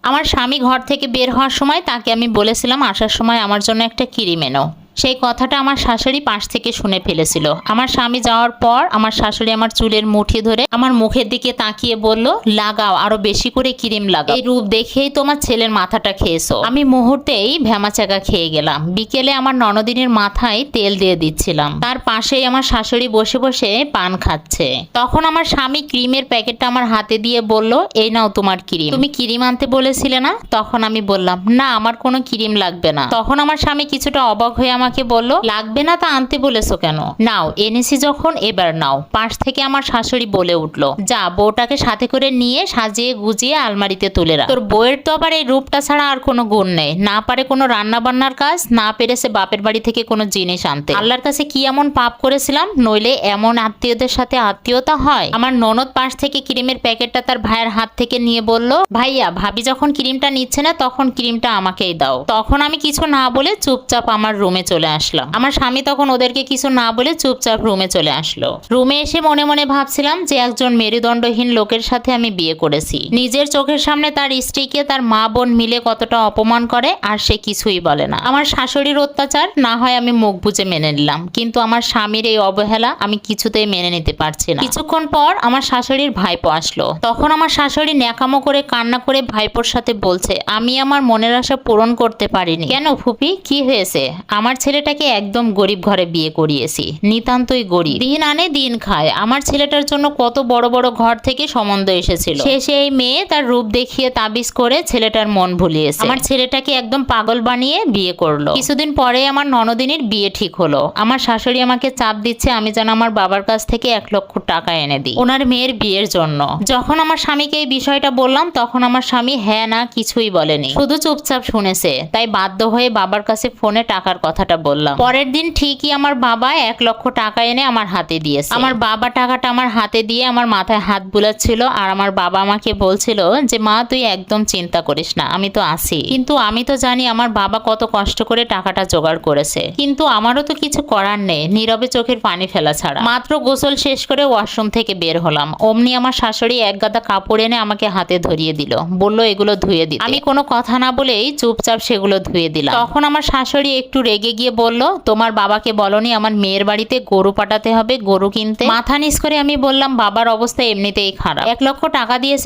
আমার স্বামী ঘর থেকে বের হওয়ার সময় তাকে আমি বলেছিলাম আসার সময় আমার জন্য একটা ক্রিম এনো। সেই কথাটা আমার শাশুড়ি পাশ থেকে শুনে ফেলেছিল। আমার স্বামী যাওয়ার পর আমার শাশুড়ি আমার চুলের মুঠি ধরে আমার মুখের দিকে তাকিয়ে বলল, লাগাও, আরো বেশি করে ক্রিম লাগাও, এই রূপ দেখেই তোমার ছেলের মাথাটা খেয়েছো। আমি মুহূর্তেই ভ্যামাচাকা খেয়ে গেলাম। বিকেলে আমার ননদিনের মাথায় তেল দিয়ে দিচ্ছিলাম, তার পাশেই আমার শাশুড়ি বসে বসে পান খাচ্ছে। তখন আমার স্বামী ক্রিমের প্যাকেটটা আমার হাতে দিয়ে বলল, এই নাও তোমার ক্রিম, তুমি ক্রিম আনতে বলেছিলে না? তখন আমি বললাম, না আমার কোনো ক্রিম লাগবে না। তখন আমার স্বামী কিছুটা অবাক হয়ে আমাকে বলল, লাগবে না তা আনতে বলেছো কেন? নাও, এনেছি যখন এবার নাও। পাশ থেকে আমার শাশুড়ি বলে উঠলো, যা বউটাকে সাথে করে নিয়ে সাজিয়ে গুজিয়ে আলমারিতে তুলে রাখ। তোর বউয়ের তো আবার এই রূপটা ছাড়া আর কোনো গুণ নেই, না পারে কোনো রান্না বান্নার কাজ, না পেরেছে বাপের বাড়ি থেকে কোনো জিনিস আনতে। আল্লাহর কাছে কি এমন পাপ করেছিলাম, নইলে এমন আত্মীয়দের সাথে আত্মীয়তা হয়? আমার ননদ পাশ থেকে ক্রিমের প্যাকেটটা তার ভাইয়ের হাত থেকে নিয়ে বলল, ভাইয়া ভাবি যখন ক্রিমটা নিচ্ছে না তখন ক্রিমটা আমাকেই দাও। তখন আমি কিছু না বলে চুপচাপ আমার রুমে চলে আসলাম। আমার স্বামী তখন ওদেরকে কিছু না বলে চুপচাপ রুমে চলে আসলো। রুমে এসে মনে মনে ভাবছিলাম যে একজন মেরুদণ্ডহীন লোকের সাথে আমি বিয়ে করেছি। নিজের চোখের সামনে তার স্ত্রীকে তার মা বোন মিলে কতটা অপমান করে, আর সে কিছুই বলে না। আমার শাশুড়ির অত্যাচার না হয় আমি মুখ বুজে মেনে নিলাম, কিন্তু আমার স্বামীর এই অবহেলা আমি কিছুতেই মেনে নিতে পারছি না। কিছুক্ষণ পর আমার শাশুড়ির ভাইপো আসলো। তখন আমার শাশুড়ি ন্যাকামো করে কান্না করে ভাইপোর সাথে বলছে, আমি আমার মনের আশা পূরণ করতে পারিনি। কেন ফুপি, কি হয়েছে? আমার ছেলেটাকে একদম গরিব ঘরে বিয়ে করিয়েছি, নিতান্তই গরিব, দিন আনে দিন খায়। আমার ছেলেটার জন্য কত বড় বড় ঘর থেকে সম্বন্ধ এসেছিল, শেষে এই মেয়ে তার রূপ দেখিয়ে তাবিজ করে ছেলেটার মন ভুলিয়েছে। আমার ছেলেটাকে একদম পাগল বানিয়ে বিয়ে করলো। কিছুদিন পরে আমার ননদিনীর বিয়ে ঠিক হলো। আমার শাশুড়ি আমাকে চাপ দিচ্ছে আমি যেন আমার বাবার কাছ থেকে 1,00,000 টাকা এনে দিই ওনার মেয়ের বিয়ের জন্য। যখন আমার স্বামীকে এই বিষয়টা বললাম তখন আমার স্বামী হ্যাঁ না কিছুই বলেনি, শুধু চুপচাপ শুনেছে। তাই বাধ্য হয়ে বাবার কাছে ফোনে টাকার কথাটা বললাম। পরের দিন ঠিকই আমার বাবা 1,00,000 টাকা এনে আমার হাতে দিয়েছে। আমার বাবা টাকাটা আমার হাতে দিয়ে আমার মাথায় হাত বুলাচ্ছিল, আর আমার বাবা আমাকে বলছিল যে মা তুই একদম চিন্তা করিস না, আমি তো আছি। কিন্তু আমি তো জানি আমার বাবা কত কষ্ট করে টাকাটা জোগাড় করেছে, কিন্তু আমারও তো কিছু করার নেই, নীরবে চোখের পানি ফেলা ছাড়া। মাত্র গোসল শেষ করে ওয়াশরুম থেকে বের হলাম, অমনি আমার শাশুড়ি এক গাদা কাপড় এনে আমাকে হাতে ধরিয়ে দিল, বলল এগুলো ধুয়ে দিতে। আমি কোনো কথা না বলেই চুপচাপ সেগুলো ধুয়ে দিলাম। তখন আমার শাশুড়ি একটু রেগে গিয়ে বলল, তোমার বাবাকে বলনি আমার মেয়ের বাড়িতে গরু পাঠাতে হবে, গরু কিনতে? মাথা নিচ করে আমি বললাম, বাবার অবস্থা এমনিতেই খারাপ, 1,00,000 টাকা দিয়েছে